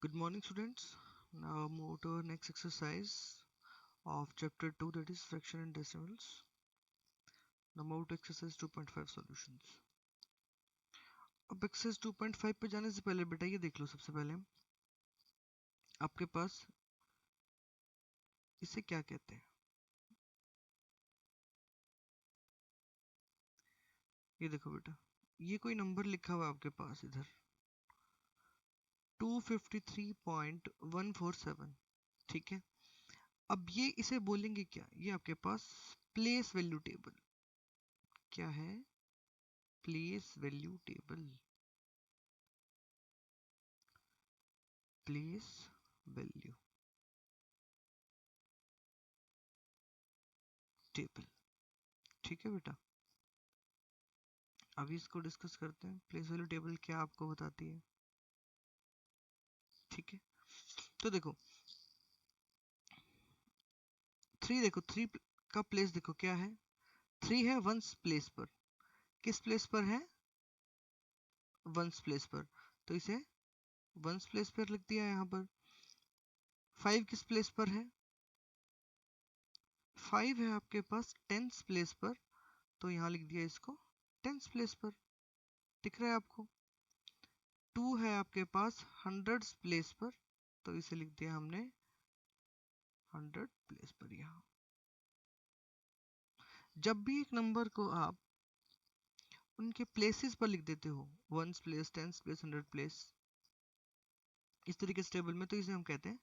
Good morning, students. Now move to our next exercise of chapter 2, that is fraction and decimals. Now move to exercise 2.5 solutions. अब exercise 2.5 पे जाने से पहले बेटा ये देख लो। सबसे पहले आपके पास इसे क्या कहते हैं, ये देखो बेटा, ये कोई नंबर लिखा हुआ है आपके पास इधर 253.147, ठीक है। अब ये इसे बोलेंगे क्या, ये आपके पास प्लेस वैल्यू टेबल। क्या है? Place value table. Place value table, ठीक है बेटा। अभी इसको डिस्कस करते हैं। प्लेस वैल्यू टेबल क्या आपको बताती है, ठीक है। तो देखो 3, देखो 3 का प्लेस देखो क्या है, 3 है वंस प्लेस पर। किस प्लेस पर है? वंस प्लेस पर, तो इसे वंस प्लेस पर लिख दिया यहाँ पर। 5 किस प्लेस पर है? 5 है आपके पास टेंस प्लेस पर, तो यहाँ लिख दिया इसको टेंस प्लेस पर। दिख रहा है आपको? 2 है आपके पास हंड्रेड्स प्लेस पर, तो इसे लिख दिया हमने 100 प्लेस पर। यहाँ जब भी एक नंबर को आप उनके प्लेसेस पर लिख देते हो, ones place, tens place, 100 place, इस तरीके से टेबल में, तो इसे हम कहते हैं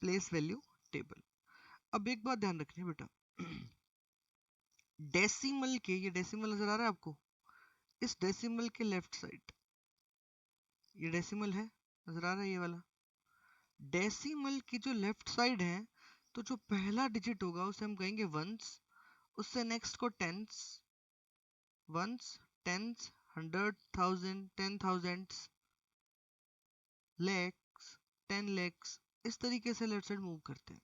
प्लेस वैल्यू टेबल। अब एक बात ध्यान रखनी है बेटा, डेसिमल के, ये डेसिमल नजर आ रहा है आपको, इस डेसिमल के लेफ्ट साइड ये डेसिमल है, नजर आ रहा है ये वाला डेसिमल की जो लेफ्ट साइड है, तो जो पहला डिजिट होगा उसे हम कहेंगे वंस, उससे नेक्स्ट को tens, ones, tens, 100, 1000, 10,000, lakhs, 10 lakhs, इस तरीके से लेफ्ट साइड मूव करते हैं।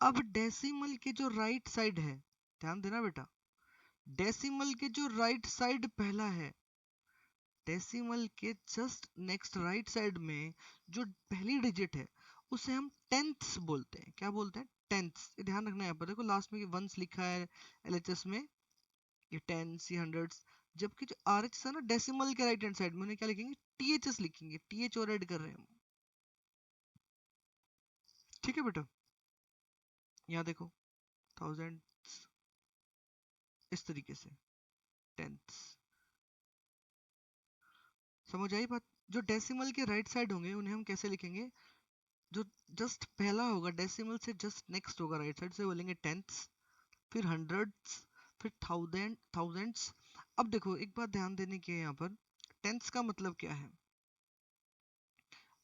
अब डेसिमल की जो राइट साइड है, ध्यान देना बेटा, डेसिमल के जो राइट साइड पहला है, डेसिमल के जस्ट नेक्स्ट राइट साइड में जो पहली डिजिट है उसे हम टेंथ्स बोलते हैं। क्या बोलते हैं? टेंथ्स। ये ध्यान रखना है। यहाँ पर देखो लास्ट में वंस लिखा है एलएचएस में, ये टेंस, ये हंड्रेड्स, जबकि जो आरएचएस है ना डेसिमल के राइट हैंड साइड में, उन्हें क्या लिखेंगे? टीएचएस लिखेंगे। टीएच और ऐड कर रहे हैं हम, ठीक है बेटा। यहाँ देखो थाउजेंड, इस तरीके से टेंथ्स। समझ आई बात? जो डेसिमल के राइट साइड होंगे उन्हें हम कैसे लिखेंगे? जो जस्ट पहला होगा डेसिमल से जस्ट नेक्स्ट होगा राइट साइड से, बोलेंगे टेंथ्स, फिर हंड्रेड्स, फिर थाउजेंड्स। अब देखो एक बात ध्यान देने की है यहाँ पर, टेंथ्स का मतलब क्या है?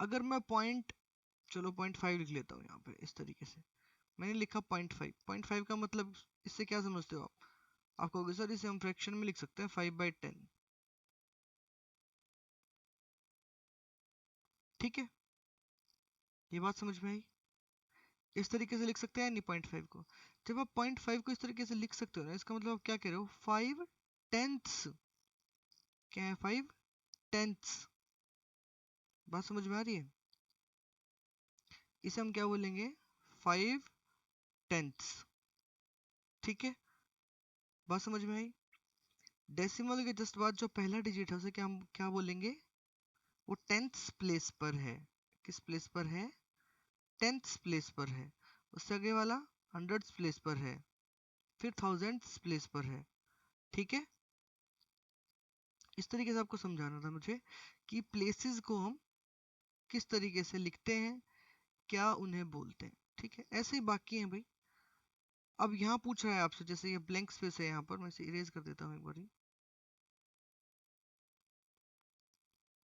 अगर मैं पॉइंट, चलो 0.5 लिख लेता हूँ यहाँ पे, इस तरीके से मैंने लिखा 0.5। 0.5 का मतलब इससे क्या समझते हो आप? आप कहोगे सर इसे हम फ्रैक्शन में लिख सकते हैं 5/10, ठीक है। ये बात समझ में आई? इस तरीके से लिख सकते हैं नहीं 0.5 को। जब आप 0.5 को इस तरीके से लिख सकते हो ना, इसका मतलब आप क्या कह रहे हो? 5/10। क्या है? 5/10। बात समझ में आ रही है? इसे हम क्या बोलेंगे? 5/10, ठीक है। बात समझ में आई? डेसिमल के जस्ट बाद जो पहला डिजिट है उसे क्या हम क्या बोलेंगे? वो टेंथ्स प्लेस पर है। किस प्लेस पर है? टेंथ्स प्लेस पर है। उससे आगे वाला हंड्रेड्स प्लेस पर है, फिर थाउजेंड्स प्लेस पर है, ठीक है। इस तरीके से आपको समझाना था मुझे कि प्लेसेस को हम किस तरीके से लिखते हैं, क्या उन्हें बोलते हैं, ठीक है। ऐसे ही बाकी हैं भाई। अब यहाँ पूछ रहा है आपसे, जैसे ये ब्लैंक स्पेस है यहाँ पर, मैं इसे इरेज कर देता हूँ एक बार।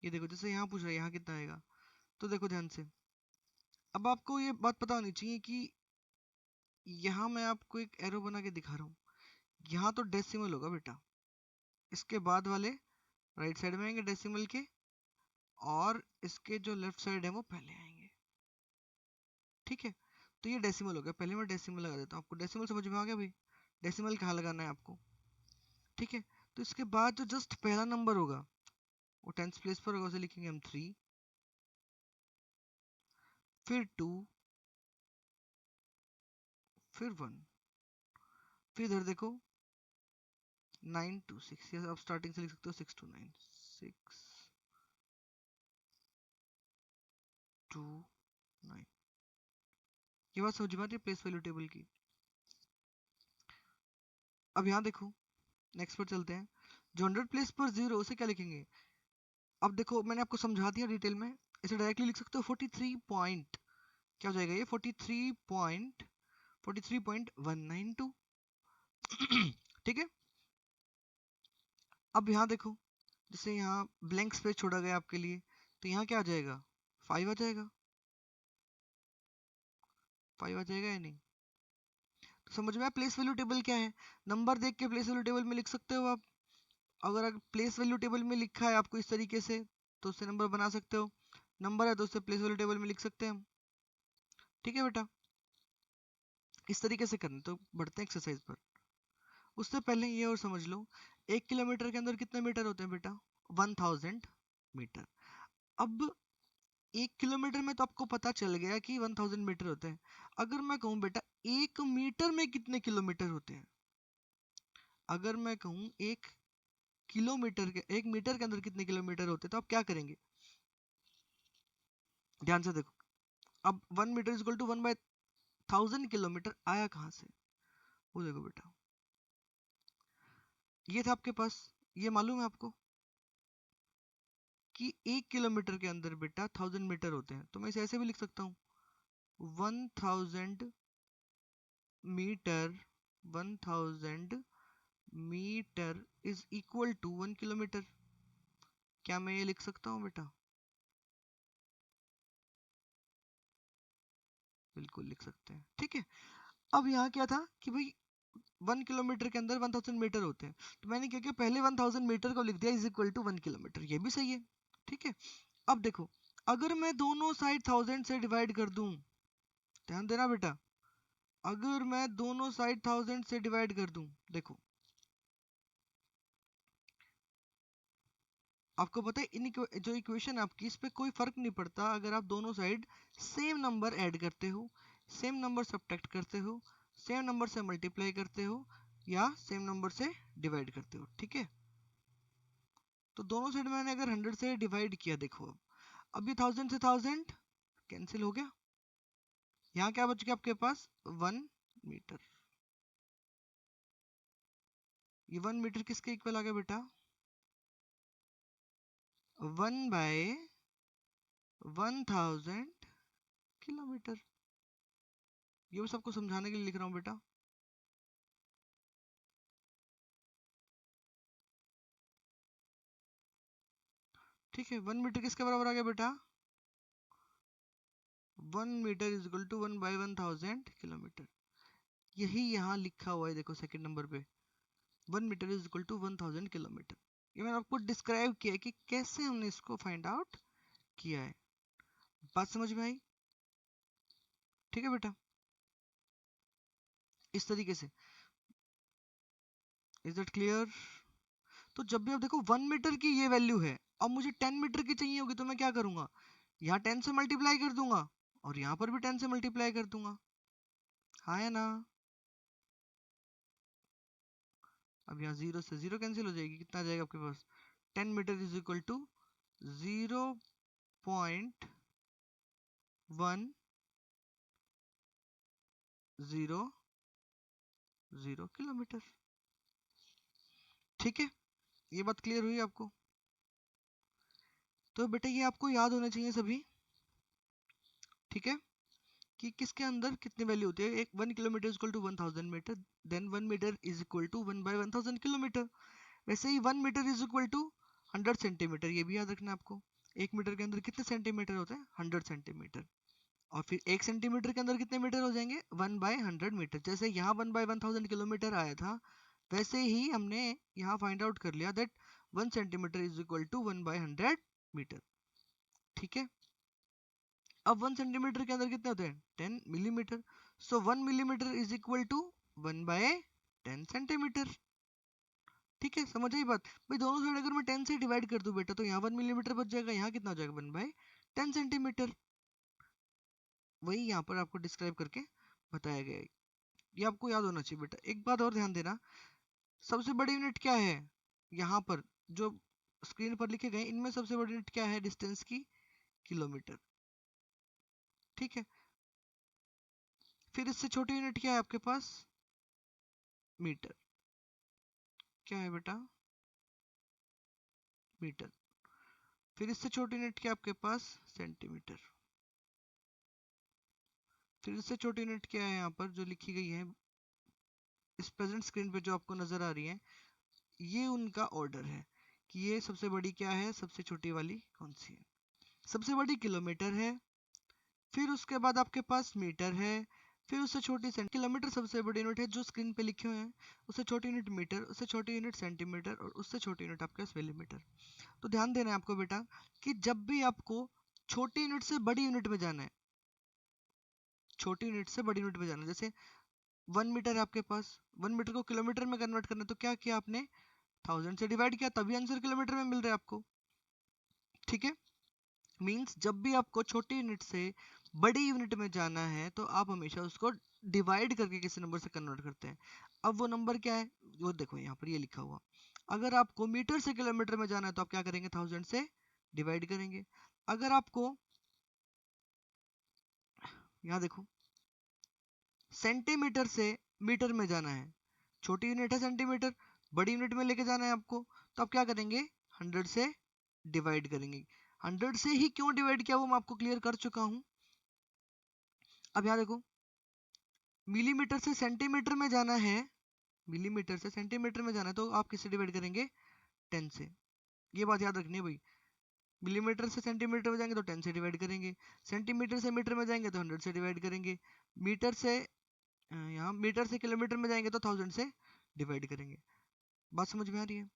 ये देखो जैसे यहाँ पूछ रहा है यहाँ कितना आएगा, तो देखो ध्यान से। अब आपको ये बात पता होनी चाहिए कि यहाँ मैं आपको एक एरो बना के दिखा रहा हूँ, यहाँ तो डेसिमल होगा बेटा, इसके बाद वाले राइट साइड में आएंगे डेसिमल के, और इसके जो लेफ्ट साइड है वो पहले आएंगे, ठीक है। तो ये डेसिमल हो गया, पहले मैं डेसिमल लगा देता हूँ। आपको डेसिमल समझ में आ गया भाई? डेसिमल कहाँ लगाना है आपको, ठीक है। तो इसके बाद जो जस्ट पहला नंबर होगा वो टेंथ प्लेस पर होगा, उसे लिखेंगे हम 3। फिर 2, फिर 1, फिर इधर देखो 9 to 6, या आप स्टार्टिंग से लिख सकते हो 6 to 9, 6 to 9। ये बात समझ में आ रही है प्लेस वैल्यू टेबल की? अब यहाँ देखो, नेक्स्ट पर चलते हैं। जो 100 प्लेस पर 0 उसे क्या लिखेंगे? अब देखो मैंने आपको समझा दिया डिटेल में, इसे डायरेक्टली लिख सकते हो 43 पॉइंट, क्या हो जाएगा ये 43.192। ठीक है। अब यहाँ देखो, जैसे यहाँ ब्लैंक स्पेस छोड़ा गया आपके लिए, तो यहाँ क्या आ जाएगा? 5 आ जाएगा। 5 आ जाएगा या नहीं? तो समझ में आया प्लेस वैल्यू टेबल क्या है? नंबर देख के प्लेस वैल्यू टेबल में लिख सकते हो आप। अगर प्लेस वैल्यू टेबल में लिखा है आपको इस तरीके से, तो उससे नंबर बना सकते हो। नंबर है तो उससे प्लेस वैल्यू टेबल में लिख सकते हैं हम। ठीक है बेटा, इस तरीके से करना। तो बढ़ते हैं एक्सरसाइज पर। उससे पहले ये और समझ लो, 1 किलोमीटर के अंदर कितने मीटर होते हैं बेटा? 1000 मीटर। अब 1 किलोमीटर में तो आपको पता चल गया कि 1000 मीटर होते हैं। अगर मैं कहूँ बेटा 1 मीटर में कितने किलोमीटर होते हैं, अगर मैं कहूँ 1 मीटर के अंदर कितने किलोमीटर होते हैं, तो आप क्या करेंगे? ध्यान से देखो। अब 1 metre is equal to 1/1000 kilometre आया कहाँ से? वो देखो बेटा, ये था आपके पास, ये मालूम है आपको कि 1 किलोमीटर के अंदर बेटा 1000 मीटर होते हैं। तो मैं इसे ऐसे भी लिख सकता हूँ, 1000 metre, 1000 metre is equal to 1 kilometre. क्या मैं ये लिख सकता हूँ बेटा? बिल्कुल लिख सकते हैं। ठीक है। अब यहाँ क्या था कि भाई 1 किलोमीटर के अंदर 1000 मीटर होते हैं, तो मैंने क्या किया, पहले 1000 मीटर को लिख दिया इज इक्वल टू 1 किलोमीटर। ये भी सही है। ठीक है। अब देखो, अगर मैं दोनों साइड 1000 से डिवाइड कर दूं, ध्यान देना बेटा, अगर मैं दोनों साइड 1000 से डिवाइड कर दूं, देखो आपको पता है जो इक्वेशन आपकी, इस पे कोई फर्क नहीं पड़ता अगर आप दोनों साइड सेम नंबर ऐड करते हो, सेम नंबर सब्ट्रैक्ट करते हो, सेम नंबर से मल्टीप्लाई करते हो, या सेम नंबर से डिवाइड करते हो। ठीक है। तो दोनों साइड मैंने अगर 100 से डिवाइड किया, देखो अब ये 1000 से 1000 कैंसिल हो गया, यहाँ क्या बच गया आपके पास? 1 मीटर। ये 1 मीटर किसके इक्वल आ गया बेटा? 1/1000 किलोमीटर। ये बस आपको समझाने के लिए लिख रहा हूँ बेटा। ठीक है। 1 मीटर किसके बराबर आ गया बेटा? 1 metre is equal to 1/1000 kilometre. यही यहाँ लिखा हुआ है, देखो सेकंड नंबर पे, 1 metre is equal to 1000 kilometre. ये मैंने आपको डिस्क्राइब किया है कि कैसे हमने इसको फाइंड आउट किया है। बात समझ में आई? ठीक है बेटा, इस तरीके से। Is that clear? तो जब भी आप देखो 1 मीटर की ये वैल्यू है, अब मुझे 10 मीटर की चाहिए होगी, तो मैं क्या करूंगा? यहाँ 10 से मल्टीप्लाई कर दूंगा और यहाँ पर भी 10 से मल्टीप्लाई कर दूंगा। हाँ या ना? अब यहाँ 0 से 0 कैंसिल हो जाएगी, कितना आ जाएगा आपके पास? 10 metre is equal to 0.100 kilometre. ठीक है, ये बात क्लियर हुई आपको? तो बेटा ये आपको याद होने चाहिए सभी। ठीक है, कि किसके अंदर कितनी वैल्यू होती है। एक 1 kilometre is equal to 1000 metre, then 1 metre is equal to 1/1000 kilometre. वैसे ही 1 metre is equal to 100 centimetre, ये भी याद रखना आपको। 1 मीटर के अंदर कितने सेंटीमीटर होते हैं? 100 सेंटीमीटर। और फिर 1 सेंटीमीटर के अंदर कितने मीटर हो जाएंगे? 1/100 मीटर। जैसे यहाँ 1/1000 किलोमीटर आया था, वैसे ही हमने यहाँ फाइंड आउट कर लिया that 1 centimetre is equal to 1/100 metre. ठीक है। अब 1 सेंटीमीटर के अंदर कितने होते हैं? 10 millimetre. So 1 millimetre is equal to 1/10 centimetre. ठीक है, समझ आई बात? भाई दोनों साइड अगर मैं 10 से डिवाइड कर दूं बेटा, तो यहाँ 1 मिलीमीटर बच जाएगा, यहाँ कितना हो जाएगा? 1/10 सेंटीमीटर। वही यहाँ पर आपको डिस्क्राइब करके बताया गया है। ये आपको याद होना चाहिए बेटा। एक बात और ध्यान देना, सबसे बड़ी यूनिट क्या है यहाँ पर जो स्क्रीन पर लिखे गए, इनमें सबसे बड़ी यूनिट क्या है डिस्टेंस की? किलोमीटर। ठीक है, फिर इससे छोटी यूनिट क्या है आपके पास? मीटर। क्या है बेटा? मीटर। फिर इससे छोटी यूनिट क्या है आपके पास? सेंटीमीटर। फिर इससे छोटी यूनिट क्या है यहाँ पर जो लिखी गई है इस प्रेजेंट स्क्रीन पे जो आपको नजर आ रही है? ये उनका ऑर्डर है कि ये सबसे बड़ी क्या है, सबसे छोटी वाली कौन सी है? सबसे बड़ी किलोमीटर है, फिर उसके बाद आपके पास मीटर है, फिर उससे छोटी किलोमीटर सबसे बड़ी यूनिट है जो स्क्रीन पे लिखे हुए हैं, उससे छोटी यूनिट मीटर, उससे छोटी यूनिट सेंटीमीटर और उससे छोटी यूनिट आपके पास मिलीमीटर। तो ध्यान देना है आपको बेटा कि जब भी आपको छोटी यूनिट से बड़ी यूनिट में जाना है, छोटी यूनिट से बड़ी यूनिट में जाना है, जैसे 1 मीटर है आपके पास, 1 मीटर को किलोमीटर में कन्वर्ट करना है, तो क्या किया आपने? 1000 से डिवाइड किया, तभी आंसर किलोमीटर में मिल रहा है आपको। ठीक है, मींस जब भी आपको छोटी यूनिट से बड़ी यूनिट में जाना है तो आप हमेशा उसको डिवाइड करके किसी नंबर से कन्वर्ट करते हैं। अब वो नंबर क्या है? वो देखो यहाँ पर ये लिखा हुआ, अगर आपको मीटर से किलोमीटर में जाना है तो आप क्या करेंगे? 1000 से डिवाइड करेंगे। अगर आपको यहाँ देखो सेंटीमीटर से मीटर में जाना है, छोटी यूनिट है सेंटीमीटर, बड़ी यूनिट में लेके जाना है आपको, तो आप क्या करेंगे? 100 से डिवाइड करेंगे। 100 से ही क्यों डिवाइड किया वो मैं आपको क्लियर कर चुका हूं। अब यहाँ देखो, मिलीमीटर से सेंटीमीटर में जाना है, मिलीमीटर से सेंटीमीटर में जाना है तो आप किससे डिवाइड करेंगे? 10 से। ये बात याद रखनी है भाई, मिलीमीटर से सेंटीमीटर में जाएंगे तो 10 से डिवाइड करेंगे, सेंटीमीटर से मीटर में जाएंगे तो 100 से डिवाइड करेंगे, मीटर से यहाँ मीटर से किलोमीटर में जाएंगे तो 1000 से डिवाइड करेंगे। बात समझ में आ रही है?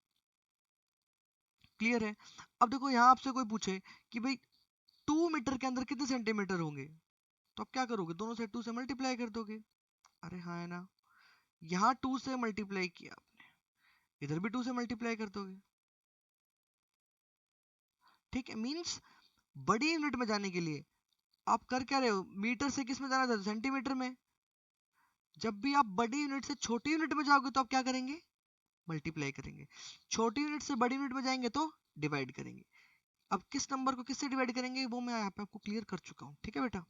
क्लियर है? अब देखो यहाँ आपसे कोई पूछे कि भाई 2 मीटर के अंदर कितने सेंटीमीटर होंगे, तो आप क्या करोगे? दोनों से 2 से मल्टीप्लाई कर दोगे। अरे हाँ है ना, यहाँ 2 से मल्टीप्लाई किया आपने, इधर भी 2 से मल्टीप्लाई कर दोगे। ठीक है, मींस बड़ी यूनिट में जाने के लिए आप कर क्या रहे हो? मीटर से किस में जाना था? सेंटीमीटर में। जब भी आप बड़ी यूनिट से छोटी यूनिट में जाओगे तो आप क्या करेंगे? मल्टीप्लाई करेंगे। छोटी यूनिट से बड़ी यूनिट में जाएंगे तो डिवाइड करेंगे। अब किस नंबर को किससे डिवाइड करेंगे वो मैं यहाँ पे आपको क्लियर कर चुका हूँ। ठीक है बेटा,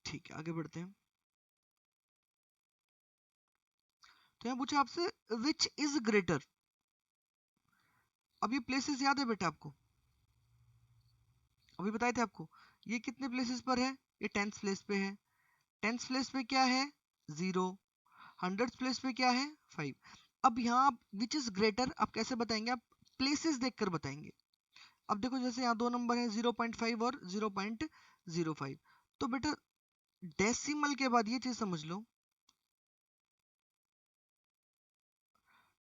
ठीक है आगे बढ़ते हैं। तो यहाँ पूछा आपसे विच इज ग्रेटर। अब ये प्लेसेस याद है बेटा आपको? अभी बताए थे आपको ये कितने प्लेसेस पर है? ये 10th प्लेस पे है। 10th प्लेस पे क्या है? 0। 100th प्लेस पे क्या है? 5। अब यहाँ आप विच इज ग्रेटर आप कैसे बताएंगे? आप प्लेसेस देखकर बताएंगे। अब देखो जैसे यहाँ दो नंबर है 0.5 और 0.05, तो बेटा डेसिमल के बाद ये चीज समझ लो,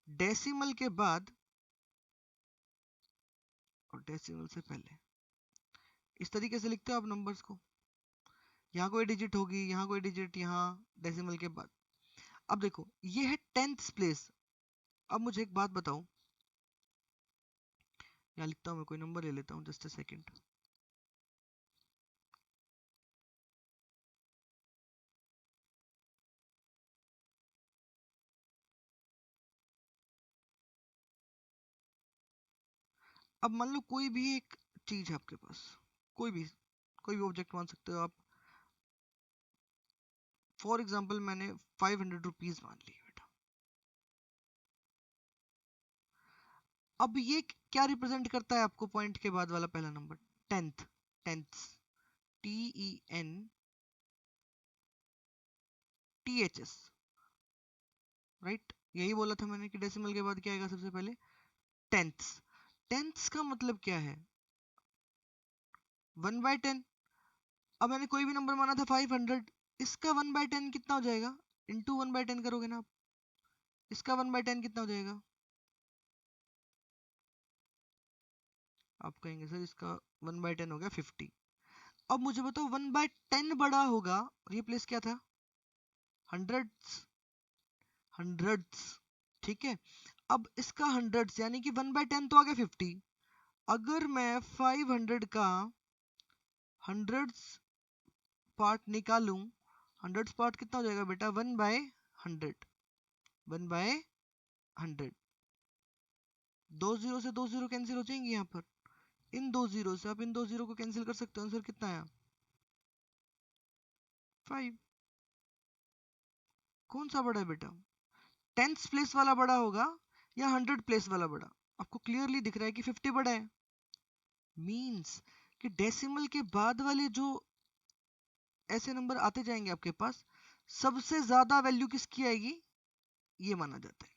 डेसिमल के बाद और डेसिमल से पहले इस तरीके से लिखते हो आप नंबर्स को। यहाँ कोई डिजिट होगी, यहाँ कोई डिजिट, यहाँ डेसिमल के बाद। अब देखो ये है 10th प्लेस। अब मुझे एक बात बताओ, यहाँ लिखता हूँ मैं, कोई नंबर ले लेता हूँ, जस्ट अ सेकंड। अब मान लो कोई भी एक चीज है आपके पास, कोई भी ऑब्जेक्ट मान सकते हो आप। फॉर एग्जाम्पल मैंने 500 रुपीज मान ली बेटा। अब ये क्या रिप्रेजेंट करता है आपको? पॉइंट के बाद वाला पहला number 10th, tenth, TENTHS, right? यही बोला था मैंने कि डेसिमल के बाद क्या आएगा सबसे पहले? टेंथ्स। टेंथ्स का मतलब क्या है? 1/10। अब मैंने कोई भी नंबर माना था 500, इसका 1/10 कितना हो जाएगा? इंटू 1/10 करोगे ना आप, इसका 1/10 कितना हो जाएगा? आप कहेंगे सर इसका 1/10 हो गया 50। अब मुझे बताओ 1/10 बड़ा होगा और ये प्लेस क्या था? Hundreds, hundreds. ठीक है, अब इसका हंड्रेड्स यानी कि 1/10 तो आ गया 50। अगर मैं 500 का हंड्रेड्स पार्ट निकालूं, हंड्रेड्स पार्ट कितना हो जाएगा बेटा, 1/100, 1/100। 2 जीरो से 2 जीरो कैंसिल हो जाएंगे यहाँ पर, इन 2 जीरो से आप इन 2 जीरो को कैंसिल कर सकते हो, आंसर कितना आया, 5। कौन सा बड़ा है बेटा, 10th प्लेस वाला बड़ा होगा या 100 प्लेस वाला बड़ा, आपको क्लियरली दिख रहा है कि 50 बड़ा है। मींस कि डेसिमल के बाद वाले जो ऐसे नंबर आते जाएंगे आपके पास, सबसे ज्यादा वैल्यू किसकी आएगी, ये माना जाता है।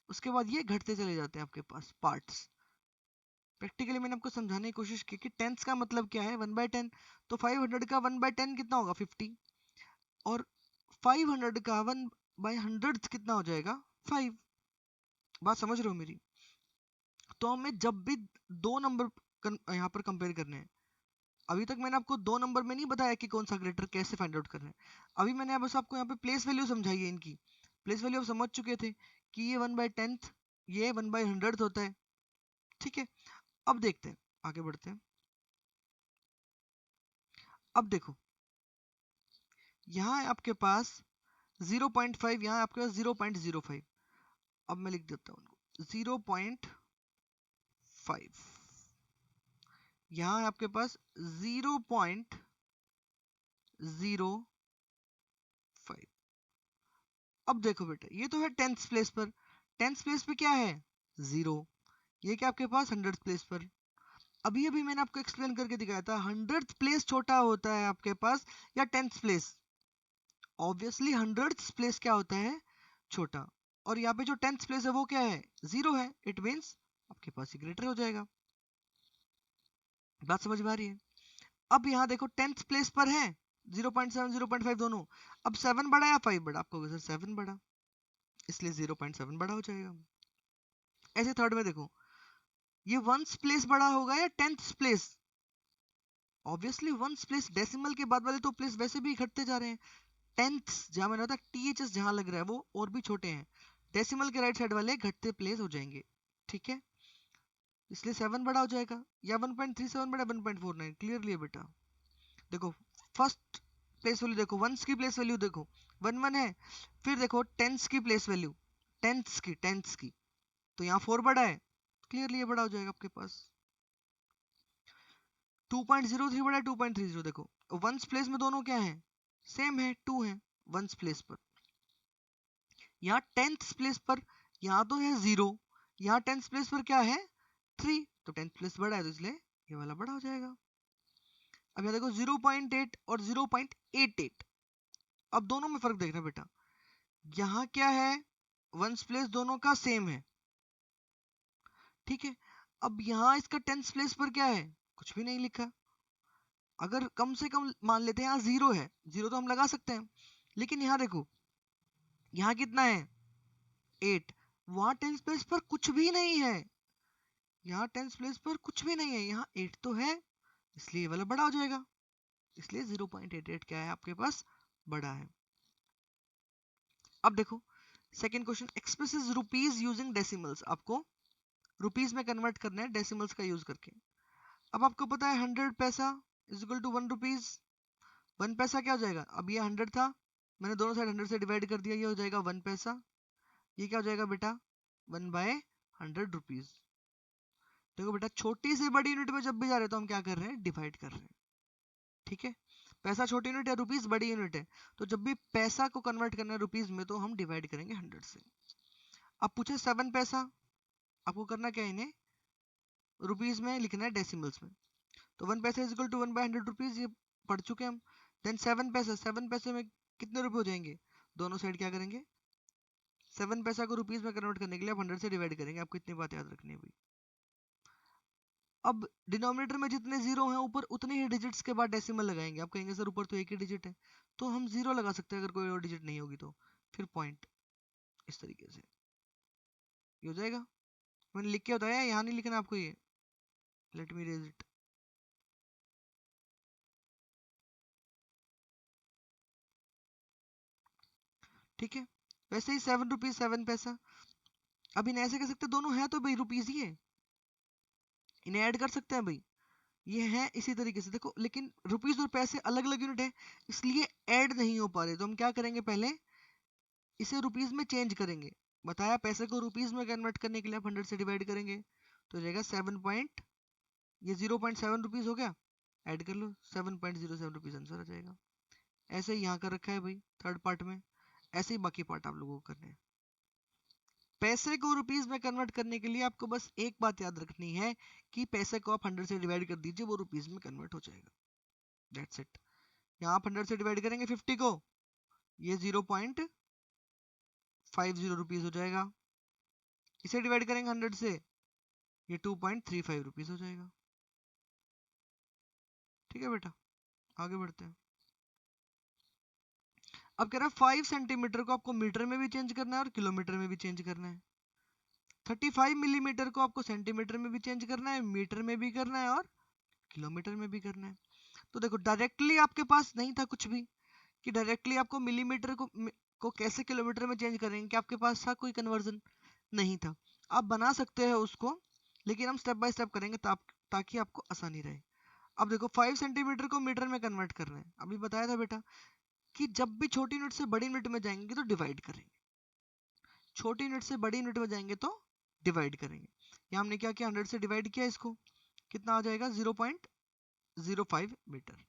उसके बाद ये घटते चले जाते हैं आपके पास पार्ट्स। प्रैक्टिकली मैंने आपको समझाने की कोशिश की कि टेंथ का मतलब क्या है, 1/10। तो 500 का 1/10 कितना होगा, 50। और 500 का 1/100 कितना हो जाएगा, 5। बात समझ रहे हो मेरी। तो हमें जब भी दो नंबर यहाँ पर कंपेयर करने हैं, अभी तक मैंने आपको दो नंबर में नहीं बताया कि कौन सा ग्रेटर कैसे फाइंड आउट करना है। अभी मैंने बस आपको यहाँ पे प्लेस वैल्यू समझाई है, इनकी प्लेस वैल्यू आप समझ चुके थे कि ये 1/10, ये 1/100 होता है। ठीक है, अब देखते हैं, आगे बढ़ते हैं। अब देखो, यहाँ है आपके पास 0.5, यहाँ आपके पास 0.05। अब मैं लिख देता हूँ 0.5, यहाँ है आपके पास 0.05। अब देखो बेटा, ये तो है 10th प्लेस पर, 10th प्लेस पे क्या है, 0। ये क्या आपके पास 100th प्लेस पर। अभी अभी मैंने आपको एक्सप्लेन करके दिखाया था, 100th प्लेस छोटा होता है आपके पास या 10th place. Obviously 100th place क्या होता है, छोटा। और यहाँ पे जो 10th प्लेस है वो क्या है, 0 है। इट मींस आपके पास ये ग्रेटर हो जाएगा। बात समझ में आ रही है। अब यहाँ देखो 10th प्लेस पर है 0.7 0.5 दोनों। अब 7 बड़ा या 5 बड़ा, आपको सर 7 बड़ा, इसलिए 0.7 बड़ा हो जाएगा। ऐसे थर्ड में देखो, ये 1th प्लेस बड़ा होगा या 10th place. Obviously 1th place, decimal के बाद वाले तो प्लेस वैसे भी घटते जा रहे हैं। 10th जहां मैंने बताया THS जहां लग रहा है वो और भी छोटे हैं, डेसिमल के राइट साइड वाले घटते प्लेस हो जाएंगे। ठीक है, इसलिए 7 बड़ा हो जाएगा, या 1.37 बड़ा, 1.49 क्लियरली है बेटा। देखो फर्स्ट प्लेस वैल्यू देखो, वंस की प्लेस वैल्यू देखो 1 है। फिर देखो टेंस की प्लेस वैल्यू, टेंस की, तो यहाँ 4 बड़ा है, क्लियरली ये बड़ा हो जाएगा आपके पास। 2.03 बड़ा है, 2.30 देखो वंस प्लेस में दोनों क्या है, सेम है, 2 है वंस प्लेस पर। यहाँ 10th प्लेस पर, यहाँ तो है 0, यहाँ 10th प्लेस पर क्या है 3, तो 10th प्लेस बड़ा है तो इसलिए ये वाला बड़ा हो जाएगा। अब यहाँ देखो 0.8 और 0.88, अब दोनों में फर्क देखना बेटा। यहाँ क्या है, वंस प्लेस दोनों का सेम है, ठीक है। अब यहाँ इसका 10th प्लेस पर क्या है, कुछ भी नहीं लिखा। अगर कम से कम मान लेते हैं यहाँ 0 है, 0 तो हम लगा सकते हैं, लेकिन यहाँ देखो यहाँ कितना है 8, वहां 10th प्लेस पर कुछ भी नहीं है, यहाँ 10th प्लेस पर कुछ भी नहीं है, यहाँ 8 तो है, इसलिए ये वाला बड़ा हो जाएगा। इसलिए 0.88 क्या है आपके पास, बड़ा है। अब देखो second question, expresses rupees using decimals. आपको रुपीस में कन्वर्ट करना है डेसिमल्स का यूज करके। अब आपको पता है 100 पैसा इज इक्वल टू 1 रुपीज। 1 पैसा क्या हो जाएगा, अब ये 100 था, मैंने दोनों साइड 100 से डिवाइड कर दिया, ये हो जाएगा 1 पैसा। ये क्या हो जाएगा बेटा, 1/100 रुपीज। देखो बेटा, छोटी से बड़ी यूनिट में जब भी जा रहे हैं तो हम क्या कर रहे हैं, डिवाइड कर रहे हैं। ठीक है, पैसा छोटी यूनिट है, रुपीस बड़ी यूनिट है, तो जब भी पैसा को कन्वर्ट करना है रुपीस में तो हम डिवाइड करेंगे 100 से। अब पूछे 7 पैसा, आपको करना क्या है, इन्हें रुपीस में लिखना है डेसिमल्स में। तो 1 पैसा इज इक्वल टू 1/100 रुपीज, ये पढ़ चुके हम। देन 7 पैसा, 7 पैसे में कितने रुपए हो जाएंगे, दोनों साइड क्या करेंगे, 7 पैसा को रुपीस में कन्वर्ट करने के लिए आप 100 से डिवाइड करेंगे। आपको इतनी बात याद रखनी है भाई। अब डिनोमिनेटर में जितने जीरो हैं ऊपर उतने ही डिजिट्स के बाद डेसिमल लगाएंगे। आप कहेंगे सर ऊपर तो एक ही डिजिट है, तो हम 0 लगा सकते हैं अगर कोई और डिजिट नहीं होगी तो, फिर पॉइंट, इस तरीके से ये हो जाएगा। मैंने लिख के बताया, यहाँ नहीं लिखना आपको ये, लेट मी रेज इट। ठीक है, वैसे ही 7 रुपीज 7 पैसा। अब इन्हें ऐसे कह सकते हैं, दोनों है तो भाई रुपीज ही है, इन्हें ऐड कर सकते हैं भाई। ये है इसी तरीके से देखो, लेकिन रुपीस और पैसे अलग अलग यूनिट है, इसलिए ऐड नहीं हो पा रहे। तो हम क्या करेंगे, पहले इसे रुपीस में चेंज करेंगे। बताया पैसे को रुपीस में कन्वर्ट करने के लिए आप 100 से डिवाइड करेंगे, तो जाएगा 7 पॉइंट, ये 0.7 रुपीस हो गया, ऐड कर लो 7.07 रुपीस आंसर आ जाएगा। ऐसे ही यहाँ कर रखा है भाई थर्ड पार्ट में, ऐसे ही बाकी पार्ट आप लोगों को करने हैं। पैसे को रुपीस में कन्वर्ट करने के लिए आपको बस एक बात याद रखनी है कि पैसे को आप 100 से डिवाइड कर दीजिए, वो रुपीस में कन्वर्ट हो जाएगा, दैट्स इट। यहाँ आप 100 से डिवाइड करेंगे 50 को, ये 0.50 रुपीस हो जाएगा। इसे डिवाइड करेंगे 100 से, ये 2.35 रुपीस हो जाएगा। ठीक है बेटा, आगे बढ़ते हैं। अब कह रहा है 5 सेंटीमीटर को आपको मीटर में भी चेंज करना है और किलोमीटर में भी चेंज करना है। 35 मिलीमीटर को आपको सेंटीमीटर में भी चेंज करना है, मीटर में भी करना है और किलोमीटर में भी करना है। तो देखो डायरेक्टली आपके पास नहीं था कुछ भी कि डायरेक्टली आपको मिलीमीटर को कैसे किलोमीटर में चेंज करेंगे, कि आपके पास था कोई कन्वर्जन नहीं था। आप बना सकते हैं उसको, लेकिन हम स्टेप बाय स्टेप करेंगे ताकि आपको आसानी रहे। अब देखो 5 सेंटीमीटर को मीटर में कन्वर्ट करना है। अभी बताया था बेटा कि जब भी छोटी यूनिट से बड़ी यूनिट में जाएंगे तो डिवाइड करेंगे, छोटी यूनिट से बड़ी यूनिट में जाएंगे तो डिवाइड करेंगे। यहाँ हमने क्या किया, 100 से डिवाइड किया, इसको कितना आ जाएगा 0.05 मीटर।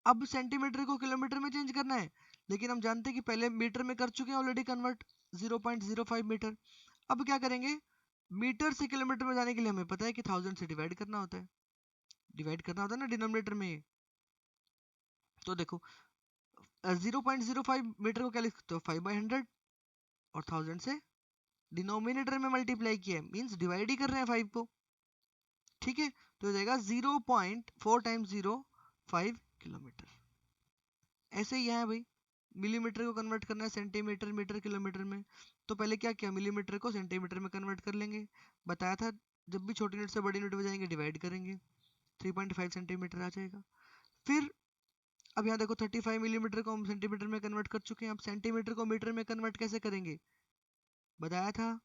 अब सेंटीमीटर को किलोमीटर में चेंज करना है, लेकिन हम जानते हैं कि पहले मीटर में कर चुके हैं ऑलरेडी कन्वर्ट, 0.05 मीटर। अब क्या करेंगे, मीटर से किलोमीटर में जाने के लिए हमें पता है कि 1000 से डिवाइड करना होता है, डिवाइड करना होता है ना डिनोमिनेटर में। तो देखो 0.05 मीटर को क्या लिख सकते हो, 5/100, और 1000 से डिनोमिनेटर में मल्टीप्लाई किया है, मींस डिवाइड ही कर रहे हैं 5 को। ठीक है, तो हो जाएगा 0.4 टाइम्स 0.5 किलोमीटर। ऐसे ही है भाई, मिलीमीटर को कन्वर्ट करना है सेंटीमीटर, मीटर, किलोमीटर में। तो पहले क्या किया, मिलीमीटर को सेंटीमीटर में कन्वर्ट कर लेंगे। बताया था जब भी छोटी यूनिट से बड़ी यूनिट में जाएंगे डिवाइड करेंगे, 3.5 सेंटीमीटर आ जाएगा। फिर अब यहाँ देखो 35 मिलीमीटर को हम सेंटीमीटर में कन्वर्ट कर चुके हैं। अब सेंटीमीटर को मीटर में कन्वर्ट कैसे करेंगे, बताया था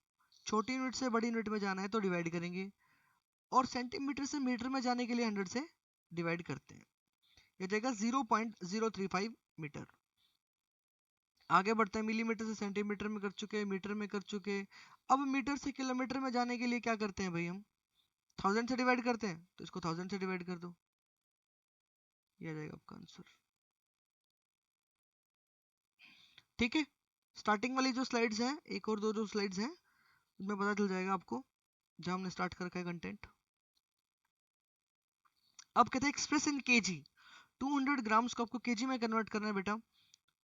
छोटी यूनिट से बड़ी यूनिट में जाना है तो डिवाइड करेंगे, और सेंटीमीटर से मीटर में जाने के लिए 100 से डिवाइड करते हैं, ये जाएगा 0.035 मीटर। आगे बढ़ते हैं, मिलीमीटर से सेंटीमीटर में कर चुके हैं, मीटर में कर चुके हैं। अब मीटर से किलोमीटर में जाने के लिए क्या करते हैं भाई, हम 1000 से डिवाइड करते हैं, तो इसको 1000 से डिवाइड कर दो, ये आ जाएगा आपका आंसर। ठीक है, स्टार्टिंग वाली जो स्लाइड्स हैं, एक और दो जो स्लाइड्स हैं उनमें पता चल जाएगा आपको जहां हमने स्टार्ट कर रखा है कंटेंट। अब कहते हैं एक्सप्रेस इन केजी, 200 ग्राम्स को आपको केजी में कन्वर्ट करना है बेटा।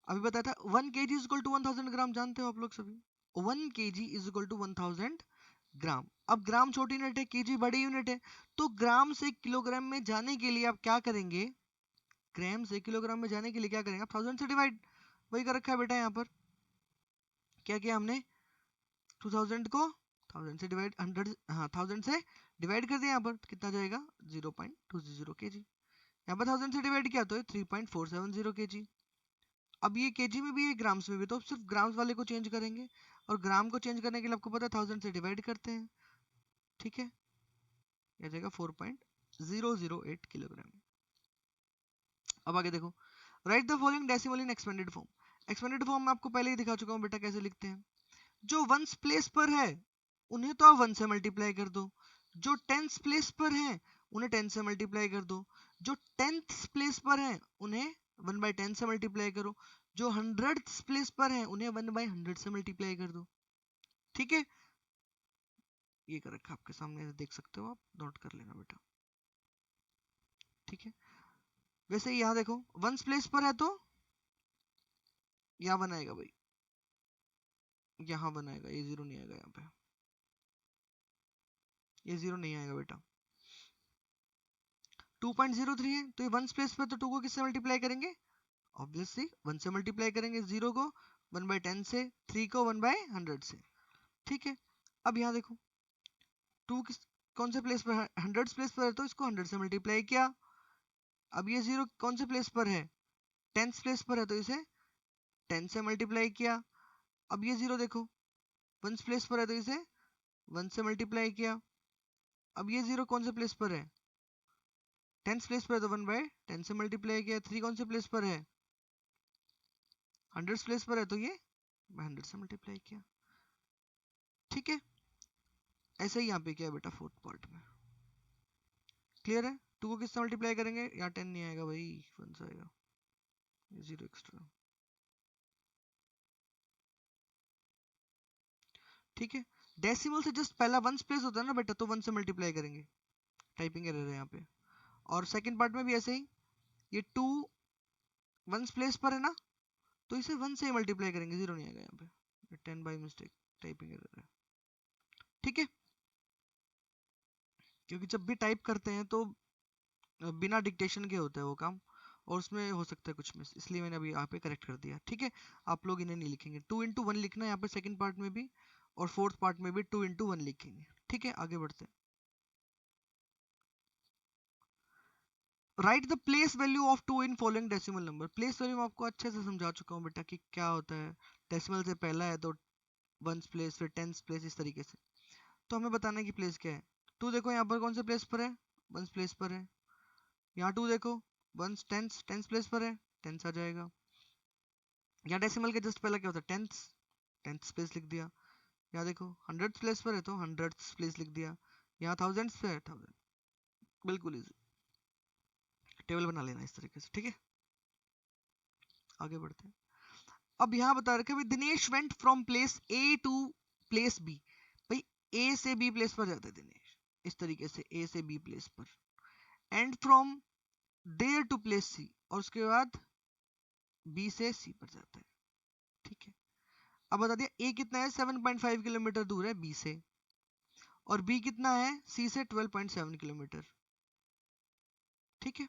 अभी बताया था 1 kg इज इक्वल टू 1000 ग्राम, जानते हो आप लोग सभी, 1 kg इज इक्वल टू 1000 ग्राम। अब ग्राम छोटी यूनिट है, केजी बड़ी यूनिट है, तो ग्राम से किलोग्राम में जाने के लिए आप क्या करेंगे, ग्राम से किलोग्राम में जाने के लिए क्या करेंगे आप 1000 से डिवाइड, वही कर रखा है बेटा। यहाँ पर क्या किया हमने, 2000 को 1000 से डिवाइड 100, हाँ 1000 से डिवाइड कर दिया, यहाँ पर कितना जाएगा 0.20 kg। यहाँ पर 1000 से डिवाइड किया तो 3.470 kg। अब ये केजी में भी है, ग्राम्स में भी, तो सिर्फ ग्राम्स वाले को चेंज करेंगे, और ग्राम को चेंज करने के लिए आपको पता है 1000 से डिवाइड करते हैं। ठीक है, यह जाएगा 4.008 किलोग्राम। अब आगे देखो, right the following decimal in expanded form. Expanded form में आपको पहले ही दिखा चुका हूँ बेटा कैसे लिखते हैं। जो वंस प्लेस पर है उन्हें तो आप 1 से मल्टीप्लाई कर दो, जो टेंस प्लेस पर है उन्हें 10 से मल्टीप्लाई कर दो, जो 10th प्लेस पर है उन्हें 1/10 से मल्टीप्लाई करो, जो 100th प्लेस पर है उन्हें 1/100 से मल्टीप्लाई कर दो। ठीक है, ये कर रखा आपके सामने, देख सकते हो आप, नोट कर लेना बेटा। ठीक है, वैसे यहाँ देखो वंस प्लेस पर है तो यहाँ बनाएगा भाई, यहाँ बनाएगा, ये जीरो नहीं आएगा, यहाँ पे ये जीरो नहीं आएगा बेटा। 2.03 है तो ये वंस प्लेस पर, तो 2 को किससे मल्टीप्लाई करेंगे, ऑब्वियसली 1 से मल्टीप्लाई करेंगे, 0 को 1/10 से, 3 को 1/100 से। ठीक है, अब यहाँ देखो 2 किस कौन से प्लेस पर है, 100 प्लेस पर है तो इसको 100 से मल्टीप्लाई किया। अब ये 0 कौन से प्लेस पर है, 10th प्लेस पर है तो इसे 10 से मल्टीप्लाई किया। अब ये 0 देखो 1 प्लेस पर है तो इसे 1 से मल्टीप्लाई किया। अब ये 0 कौन से प्लेस पर है, 10th प्लेस पर है तो 1/10 से मल्टीप्लाई किया। 3 कौन से प्लेस पर है? 100 प्लेस पर है तो ये 100 से मल्टीप्लाई किया। ठीक है, ऐसे ही यहाँ पे किया बेटा फोर्थ पार्ट में। क्लियर है? 2 को किससे मल्टीप्लाई करेंगे? यहाँ 10 नहीं आएगा भाई, 1 से आएगा, 0 एक्स्ट्रा। ठीक है, डेसिमल से जस्ट पहला 1s प्लेस होता है ना बेटा, तो 1 से मल्टीप्लाई करेंगे। टाइपिंग एरर है यहाँ पे। और सेकंड पार्ट में भी ऐसे ही, ये 2 1s प्लेस पर है ना, तो इसे 1 से ही मल्टीप्लाई करेंगे, 0 नहीं आएगा यहाँ पे। 10 बाय मिस्टेक, टाइपिंग एरर है। ठीक है, क्योंकि जब भी टाइप करते हैं तो बिना डिक्टेशन के होता है वो काम, और उसमें हो सकता है कुछ मिस, इसलिए मैंने अभी यहाँ पे करेक्ट कर दिया। ठीक है, आप लोग इन्हें नहीं लिखेंगे, 2 into 1 लिखना है यहाँ पे सेकंड पार्ट में भी, और फोर्थ पार्ट में भी 2 into 1 लिखेंगे। ठीक है, आगे बढ़ते हैं। Right the place value of 2 in following decimal number. Place value मैं आपको अच्छे से समझा चुका हूँ बेटा कि क्या होता है। डेसिमल से पहला है तो 1s प्लेस, फिर 10s प्लेस, इस तरीके से। तो हमें बताना है कि प्लेस क्या है। 2 देखो यहाँ पर कौन से प्लेस पर है? 1s प्लेस पर है। यहाँ 2 देखो 1s 10s प्लेस पर है, 10s आ जाएगा। यहाँ डेसिमल के जस्ट पहला क्या होता है? 10th प्लेस लिख दिया। यहाँ देखो 100th प्लेस पर है तो 100th प्लेस लिख दिया। यहाँ 1000th पे है 1000। बिल्कुल इजी, टेबल बना लेना इस तरीके से। ठीक है, आगे बढ़ते हैं। अब यहाँ बता रखा है Dinesh went from place A to place B. भाई ए से बी प्लेस पर जाता है दिनेश, इस तरीके से ए से बी प्लेस पर, and from there to place C, और उसके बाद बी से सी पर जाता है। ठीक है, अब बता दिया ए कितना है? 7.5 किलोमीटर दूर है बी से, और बी कितना है? सी से 12.7 किलोमीटर। ठीक है,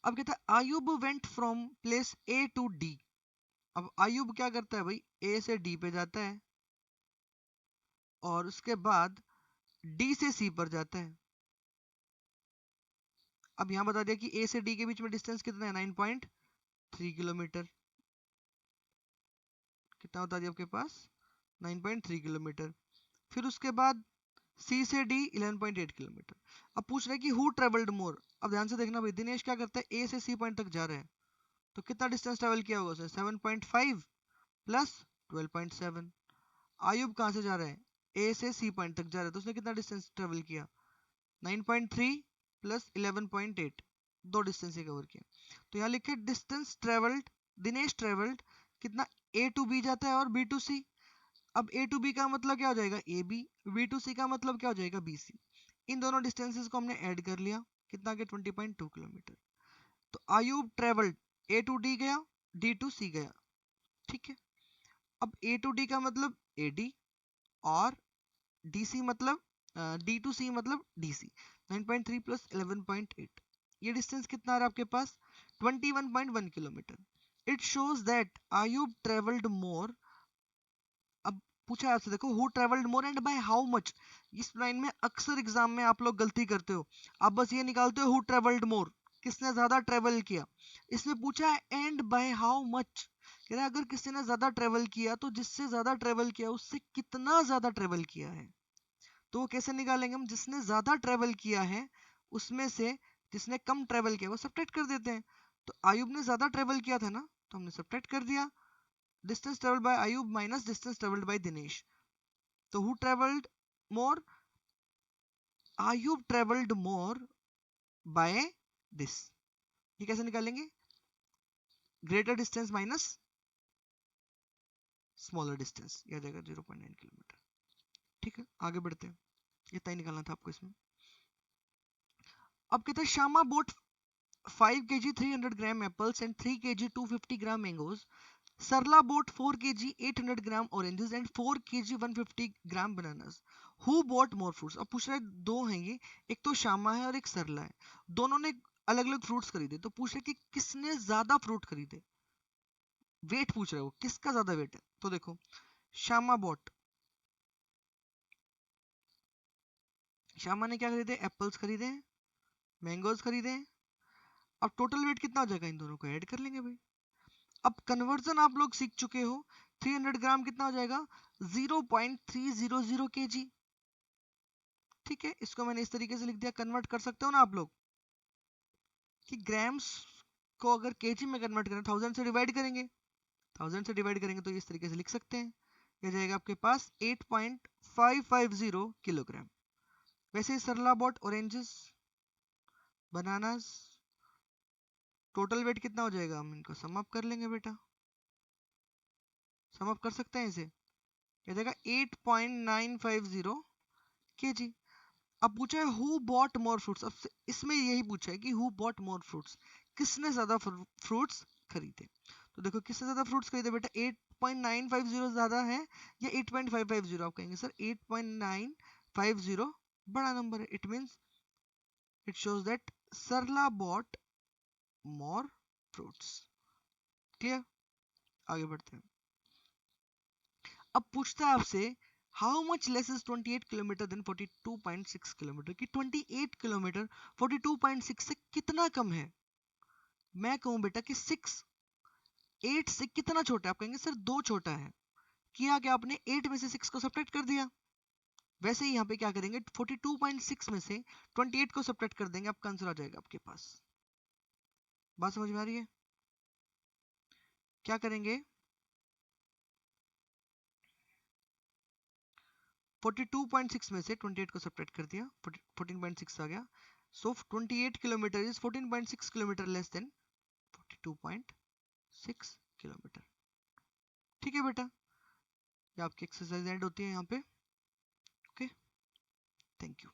अब कहता है Ayub went from place A to D. अब आयुब क्या करता है भाई? ए से डी पे जाता है, और उसके बाद डी से सी पर जाता है। अब यहां बता दिया कि ए से डी के बीच में डिस्टेंस कितना है? 9.3 किलोमीटर। कितना बता दिया आपके पास? 9.3 किलोमीटर। फिर उसके बाद सी से डी 11.8 किलोमीटर। अब पूछ रहा है कि हु ट्रेवल्ड मोर। अब ध्यान से देखना भाई, दिनेश क्या करता है? ए से सी पॉइंट तक जा रहा है, तो कितना डिस्टेंस ट्रेवल किया होगा उसने? 7.5 प्लस 12.7। आयुब कहां से जा रहा है? ए से सी पॉइंट तक जा रहा है, तो उसने कितना डिस्टेंस ट्रेवल किया? 9.3 प्लस 11.8, दो डिस्टेंस ही कवर किया। तो यहाँ लिखे डिस्टेंस ट्रेवल्ड, दिनेश ट्रेवल्ड कितना? ए टू बी जाता है और बी टू सी। अब ए टू बी का मतलब क्या हो जाएगा? A B. B to C का मतलब क्या हो जाएगा? B C. इन दोनों डिस्टेंसेस को हमने ऐड कर लिया, कितना के? 20.2 किलोमीटर। तो Ayub travelled, A to D गया, डी टू सी गया। ठीक है, अब ए टू डी का मतलब ए डी, और डी सी मतलब डी टू सी मतलब डी सी। 9.3 प्लस 11.8, ये डिस्टेंस कितना आ रहा है आपके पास? 21.1 किलोमीटर। It shows that Ayub travelled more. अब पूछा है आपसे, देखो who travelled more and by how much. इस लाइन में अक्सर एग्जाम में आप लोग गलती करते हो, आप बस ये निकालते हो हु ट्रेवल्ड मोर, किसने ज्यादा ट्रेवल किया। इसमें पूछा है एंड बाय हाउ मच, कह रहा है अगर किसी ने ज्यादा ट्रेवल किया तो जिससे ज्यादा ट्रेवल किया उससे कितना ज्यादा ट्रेवल किया है। तो वो कैसे निकालेंगे हम? जिसने ज्यादा ट्रेवल किया है उसमें से जिसने कम ट्रेवल किया वो सब्ट्रैक्ट कर देते हैं। तो आयुब ने ज्यादा ट्रेवल किया था ना, तो हमने सब्ट्रैक्ट कर दिया। Distance travelled by Ayub minus distance travelled by Dinesh. तो who travelled more? Ayub travelled more by this. ये कैसे निकालेंगे? Greater distance minus smaller distance, यह जाएगा 0.9 किलोमीटर। ठीक है, आगे बढ़ते हैं, इतना ही निकालना था आपको इसमें। अब कहते हैं Shyama boat 5 kg 300 gram apples and 3 kg 250 gram mangoes. Sarla bought 4 kg 800 gram oranges and 4 kg 150 gram bananas. Who bought more fruits? अब पूछ रहा है, दो हैं ये, एक तो श्यामा है और एक सरला है, दोनों ने अलग अलग फ्रूट्स खरीदे, तो पूछ रहा है कि किसने ज्यादा फ्रूट खरीदे। वेट पूछ रहा है वो, किसका ज्यादा वेट है। तो देखो श्यामा बॉट, श्यामा ने क्या खरीदे? एप्पल्स खरीदे, मैंगोज खरीदे। अब टोटल वेट कितना हो जाएगा? इन दोनों को ऐड कर लेंगे भाई। अब कन्वर्जन आप लोग सीख चुके हो, 300 ग्राम कितना हो जाएगा? 0.300 kg। ठीक है, इसको मैंने इस तरीके से लिख दिया, कन्वर्ट कर सकते हो ना आप लोग कि ग्राम्स को अगर केजी में कन्वर्ट करें 1000 से डिवाइड करेंगे, 1000 से डिवाइड करेंगे तो इस तरीके से लिख सकते हैं, यह जाएगा आपके पास 8.550 किलोग्राम। वैसे Sarla bought oranges bananas total weight कितना हो जाएगा, हम इनको सम अप कर लेंगे बेटा, सम अप कर सकते हैं इसे, यह जाएगा 8.950 केजी। अब पूछा है हु बॉट मोर फ्रूट्स, अब इसमें यही पूछा है कि हु बॉट मोर फ्रूट्स, किसने ज्यादा फ्रूट्स खरीदे। तो देखो किसने ज्यादा फ्रूट्स खरीदे बेटा, 8.950 ज्यादा है या 8.550, आप कहेंगे सर 8.950 बड़ा नंबर है, it means it shows that Sarla bought more fruits. Clear, आगे बढ़ते हैं। अब पूछता है आपसे how much less is 28 kilometre than 42.6 kilometre, कि 28 किलोमीटर 42.6 से कितना कम है। मैं कहूं बेटा कि 6 8 से कितना छोटा है, आप कहेंगे सर 2 छोटा है। किया क्या आपने, 8 में से 6 को सब्ट्रैक्ट कर दिया। वैसे ही यहाँ पे क्या करेंगे, 42.6 में से 28 को सब्ट्रैक्ट कर देंगे, आपका आंसर आ जाएगा आपके पास। बात समझ में आ रही है, क्या करेंगे, 42.6 में से 28 को सब्ट्रैक्ट कर दिया, 14.6 आ गया। सो 28 kilometre is 14.6 kilometre less than 42.6 kilometre. ठीक है बेटा, ये आपकी एक्सरसाइज एंड होती है यहाँ पे। Okay, thank you.